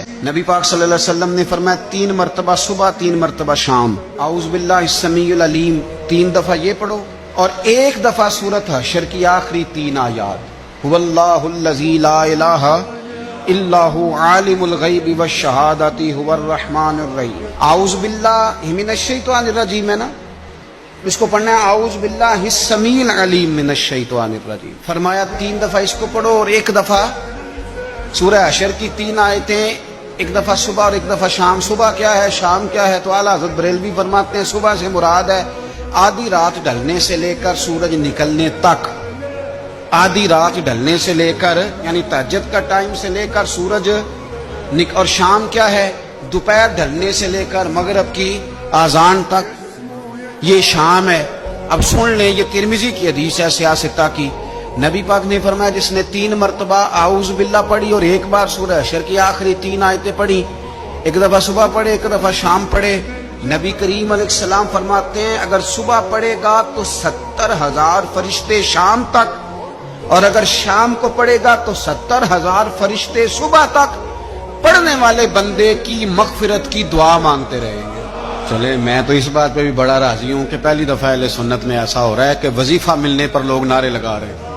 نبی پاک صلی اللہ علیہ وسلم نے فرمایا 3 مرتبہ صبح 3 مرتبہ شام اعوذ باللہ السمیع العلیم 3 دفعہ یہ پڑھو، اور 1 دفعہ سورۃ حشر کی آخری 3 آیات هو اللہ الذی لا الہ الا هو عالم الغیب والشہادۃ هو الرحمن الرحیم۔ اعوذ باللہ من الشیطان الرجیم ہے نا، اس کو پڑھنا ہے اعوذ باللہ السمیع العلیم من الشیطان الرجیم۔ فرمایا 3 دفعہ اس کو پڑھو اور 1 دفعہ سورہ حشر کی 3 آیتیں، 1 دفعہ صبح اور 1 دفعہ شام۔ صبح کیا ہے، شام کیا ہے؟ تو اعلیٰ حضرت بریلوی فرماتے ہیں صبح سے مراد ہے آدھی رات ڈھلنے سے لے کر سورج نکلنے تک، آدھی رات ڈھلنے سے لے کر یعنی تہجد کا ٹائم سے لے کر سورج اور شام کیا ہے، دوپہر ڈھلنے سے لے کر مغرب کی اذان تک، یہ شام ہے۔ اب سن لیں، یہ ترمذی کی حدیث ہے سیاستہ کی، نبی پاک نے فرمایا جس نے 3 مرتبہ اعوذ باللہ پڑھی اور 1 بار سورہ حشر کی آخری 3 آیتیں پڑھی، 1 دفعہ صبح پڑھے 1 دفعہ شام پڑھے، نبی کریم علیہ السلام فرماتے ہیں اگر صبح پڑھے گا تو 70,000 فرشتے شام تک، اور اگر شام کو پڑھے گا تو 70,000 فرشتے صبح تک پڑھنے والے بندے کی مغفرت کی دعا مانگتے رہیں گے۔ چلے میں تو اس بات پہ بھی بڑا راضی ہوں کہ پہلی دفعہ اہل سنت میں ایسا ہو رہا ہے کہ وظیفہ ملنے پر لوگ نعرے لگا رہے ہیں۔